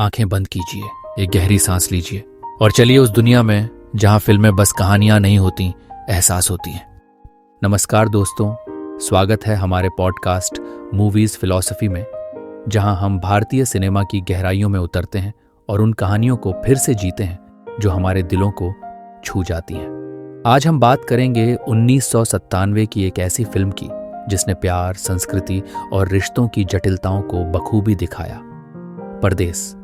आंखें बंद कीजिए, एक गहरी सांस लीजिए और चलिए उस दुनिया में जहां फिल्में बस कहानियां नहीं होती, एहसास होती हैं। नमस्कार दोस्तों, स्वागत है हमारे पॉडकास्ट मूवीज फिलॉसफी में, जहां हम भारतीय सिनेमा की गहराइयों में उतरते हैं और उन कहानियों को फिर से जीते हैं जो हमारे दिलों को छू जाती हैं। आज हम बात करेंगे 1997 की एक ऐसी फिल्म की जिसने प्यार, संस्कृति और रिश्तों की जटिलताओं को बखूबी दिखाया, परदेस।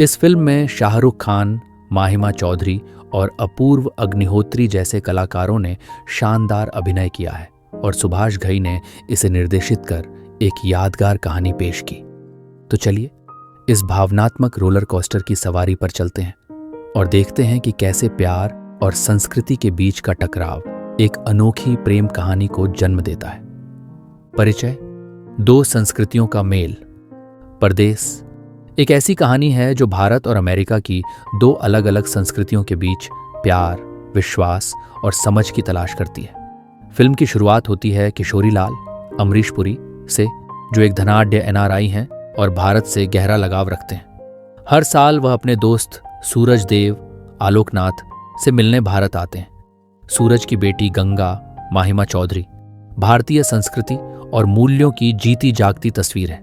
इस फिल्म में शाहरुख खान, माहिमा चौधरी और अपूर्व अग्निहोत्री जैसे कलाकारों ने शानदार अभिनय किया है और सुभाष घई ने इसे निर्देशित कर एक यादगार कहानी पेश की। तो चलिए इस भावनात्मक रोलर कोस्टर की सवारी पर चलते हैं और देखते हैं कि कैसे प्यार और संस्कृति के बीच का टकराव एक अनोखी प्रेम कहानी को जन्म देता है। परिचय: दो संस्कृतियों का मेल। परदेस एक ऐसी कहानी है जो भारत और अमेरिका की दो अलग अलग संस्कृतियों के बीच प्यार, विश्वास और समझ की तलाश करती है। फिल्म की शुरुआत होती है किशोरी लाल, अमरीश पुरी से, जो एक धनाढ्य एनआरआई हैं और भारत से गहरा लगाव रखते हैं। हर साल वह अपने दोस्त सूरज देव, आलोकनाथ से मिलने भारत आते हैं। सूरज की बेटी गंगा, माहिमा चौधरी, भारतीय संस्कृति और मूल्यों की जीती जागती तस्वीर है।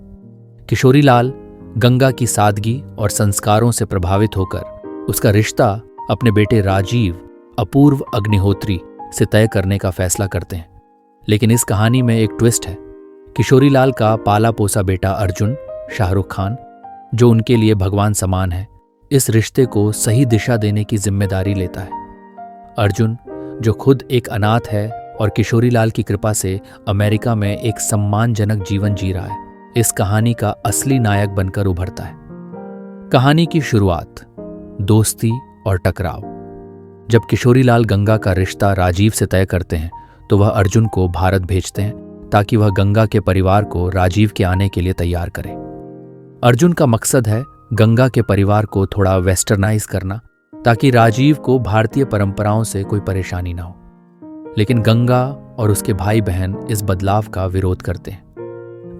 किशोरी लाल गंगा की सादगी और संस्कारों से प्रभावित होकर उसका रिश्ता अपने बेटे राजीव, अपूर्व अग्निहोत्री से तय करने का फैसला करते हैं। लेकिन इस कहानी में एक ट्विस्ट है। किशोरी लाल का पाला पोसा बेटा अर्जुन, शाहरुख खान, जो उनके लिए भगवान समान है, इस रिश्ते को सही दिशा देने की जिम्मेदारी लेता है। अर्जुन, जो खुद एक अनाथ है और किशोरी लाल की कृपा से अमेरिका में एक सम्मानजनक जीवन जी रहा है, इस कहानी का असली नायक बनकर उभरता है। कहानी की शुरुआत: दोस्ती और टकराव। जब किशोरी लाल गंगा का रिश्ता राजीव से तय करते हैं तो वह अर्जुन को भारत भेजते हैं ताकि वह गंगा के परिवार को राजीव के आने के लिए तैयार करे। अर्जुन का मकसद है गंगा के परिवार को थोड़ा वेस्टर्नाइज करना ताकि राजीव को भारतीय परंपराओं से कोई परेशानी ना हो। लेकिन गंगा और उसके भाई बहन इस बदलाव का विरोध करते हैं।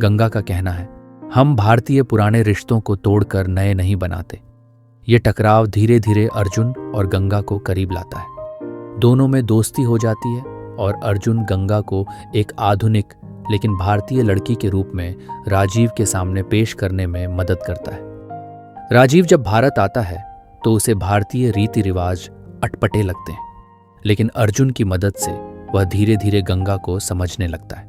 गंगा का कहना है, हम भारतीय पुराने रिश्तों को तोड़कर नए नहीं बनाते। ये टकराव धीरे धीरे अर्जुन और गंगा को करीब लाता है। दोनों में दोस्ती हो जाती है और अर्जुन गंगा को एक आधुनिक लेकिन भारतीय लड़की के रूप में राजीव के सामने पेश करने में मदद करता है। राजीव जब भारत आता है तो उसे भारतीय रीति रिवाज अटपटे लगते हैं, लेकिन अर्जुन की मदद से वह धीरे धीरे गंगा को समझने लगता है।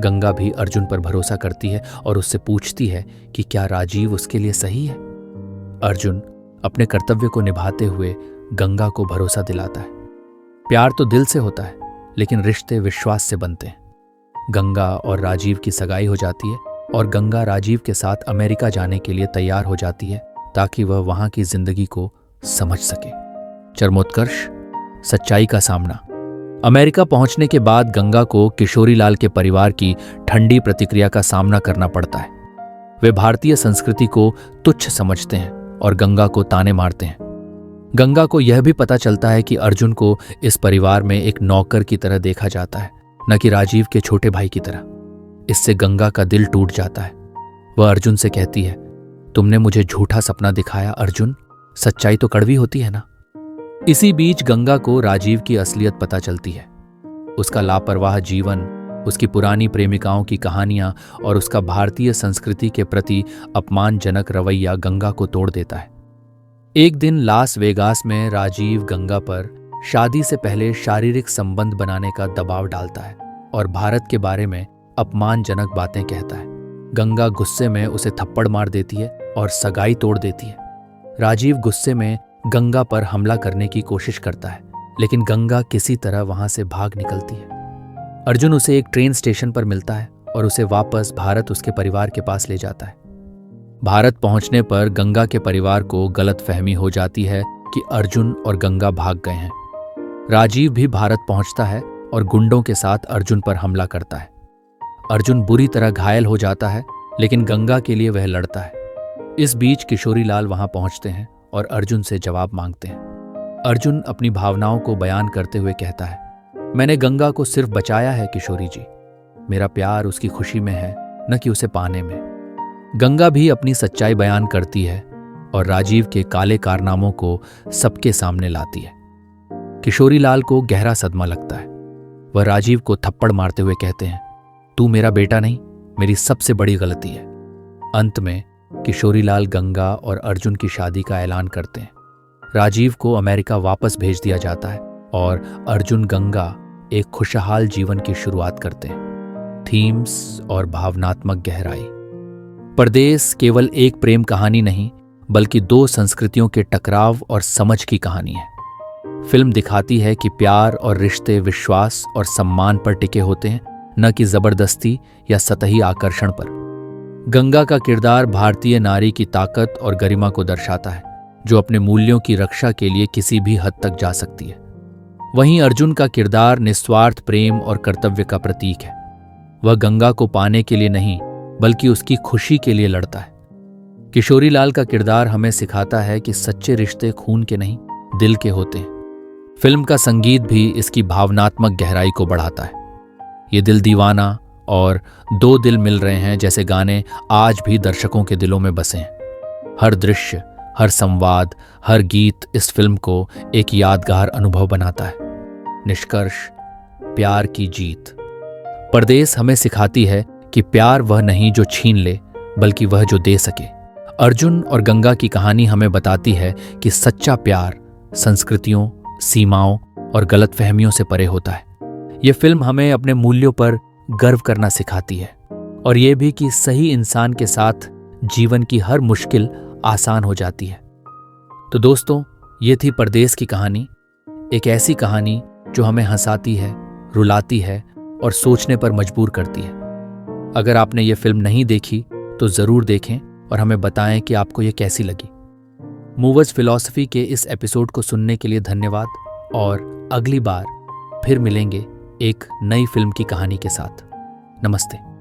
गंगा भी अर्जुन पर भरोसा करती है और उससे पूछती है कि क्या राजीव उसके लिए सही है। अर्जुन अपने कर्तव्य को निभाते हुए गंगा को भरोसा दिलाता है। प्यार तो दिल से होता है, लेकिन रिश्ते विश्वास से बनते हैं। गंगा और राजीव की सगाई हो जाती है और गंगा राजीव के साथ अमेरिका जाने के लिए तैयार हो जाती है ताकि वह वहां की जिंदगी को समझ सके। चरमोत्कर्ष: सच्चाई का सामना। अमेरिका पहुंचने के बाद गंगा को किशोरी लाल के परिवार की ठंडी प्रतिक्रिया का सामना करना पड़ता है। वे भारतीय संस्कृति को तुच्छ समझते हैं और गंगा को ताने मारते हैं। गंगा को यह भी पता चलता है कि अर्जुन को इस परिवार में एक नौकर की तरह देखा जाता है, न कि राजीव के छोटे भाई की तरह। इससे गंगा का दिल टूट जाता है। वह अर्जुन से कहती है, तुमने मुझे झूठा सपना दिखाया अर्जुन, सच्चाई तो कड़वी होती है ना। इसी बीच गंगा को राजीव की असलियत पता चलती है। उसका लापरवाह जीवन, उसकी पुरानी प्रेमिकाओं की कहानियां और उसका भारतीय संस्कृति के प्रति अपमानजनक रवैया गंगा को तोड़ देता है। एक दिन लास वेगास में राजीव गंगा पर शादी से पहले शारीरिक संबंध बनाने का दबाव डालता है और भारत के बारे में अपमानजनक बातें कहता है। गंगा गुस्से में उसे थप्पड़ मार देती है और सगाई तोड़ देती है। राजीव गुस्से में गंगा पर हमला करने की कोशिश करता है, लेकिन गंगा किसी तरह वहां से भाग निकलती है। अर्जुन उसे एक ट्रेन स्टेशन पर मिलता है और उसे वापस भारत उसके परिवार के पास ले जाता है। भारत पहुंचने पर गंगा के परिवार को गलतफहमी हो जाती है कि अर्जुन और गंगा भाग गए हैं। राजीव भी भारत पहुंचता है और गुंडों के साथ अर्जुन पर हमला करता है। अर्जुन बुरी तरह घायल हो जाता है, लेकिन गंगा के लिए वह लड़ता है। इस बीच किशोरी लाल वहां पहुंचते हैं और अर्जुन से जवाब मांगते हैं। अर्जुन अपनी भावनाओं को बयान करते हुए कहता है, मैंने गंगा को सिर्फ बचाया है किशोरी जी। मेरा प्यार उसकी खुशी में है, न कि उसे पाने में। गंगा भी अपनी सच्चाई बयान करती है। और राजीव के काले कारनामों को सबके सामने लाती है। किशोरी लाल को गहरा सदमा लगता है। वह राजीव को थप्पड़ मारते हुए कहते हैं, तू मेरा बेटा नहीं, मेरी सबसे बड़ी गलती है। अंत में किशोरी लाल गंगा और अर्जुन की शादी का ऐलान करते हैं। राजीव को अमेरिका वापस भेज दिया जाता है और अर्जुन गंगा एक खुशहाल जीवन की शुरुआत करते हैं। थीम्स और भावनात्मक गहराई। परदेस केवल एक प्रेम कहानी नहीं, बल्कि दो संस्कृतियों के टकराव और समझ की कहानी है। फिल्म दिखाती है कि प्यार और रिश्ते विश्वास और सम्मान पर टिके होते हैं, न कि जबरदस्ती या सतही आकर्षण पर। गंगा का किरदार भारतीय नारी की ताकत और गरिमा को दर्शाता है, जो अपने मूल्यों की रक्षा के लिए किसी भी हद तक जा सकती है। वहीं अर्जुन का किरदार निस्वार्थ प्रेम और कर्तव्य का प्रतीक है। वह गंगा को पाने के लिए नहीं, बल्कि उसकी खुशी के लिए लड़ता है। किशोरी लाल का किरदार हमें सिखाता है कि सच्चे रिश्ते खून के नहीं, दिल के होते हैं। फिल्म का संगीत भी इसकी भावनात्मक गहराई को बढ़ाता है। ये दिल दीवाना और दो दिल मिल रहे हैं जैसे गाने आज भी दर्शकों के दिलों में बसे हैं। हर दृश्य, हर संवाद, हर गीत इस फिल्म को एक यादगार अनुभव बनाता है। निष्कर्ष, प्यार की जीत। परदेस हमें सिखाती है कि प्यार वह नहीं जो छीन ले, बल्कि वह जो दे सके। अर्जुन और गंगा की कहानी हमें बताती है कि सच्चा प्यार संस्कृतियों, सीमाओं और गलतफहमियों से परे होता है। यह फिल्म हमें अपने मूल्यों पर गर्व करना सिखाती है और यह भी कि सही इंसान के साथ जीवन की हर मुश्किल आसान हो जाती है। तो दोस्तों, ये थी परदेस की कहानी, एक ऐसी कहानी जो हमें हंसाती है, रुलाती है और सोचने पर मजबूर करती है। अगर आपने ये फिल्म नहीं देखी तो जरूर देखें और हमें बताएं कि आपको ये कैसी लगी। मूवर्स फिलॉसफी के इस एपिसोड को सुनने के लिए धन्यवाद और अगली बार फिर मिलेंगे एक नई फिल्म की कहानी के साथ। नमस्ते।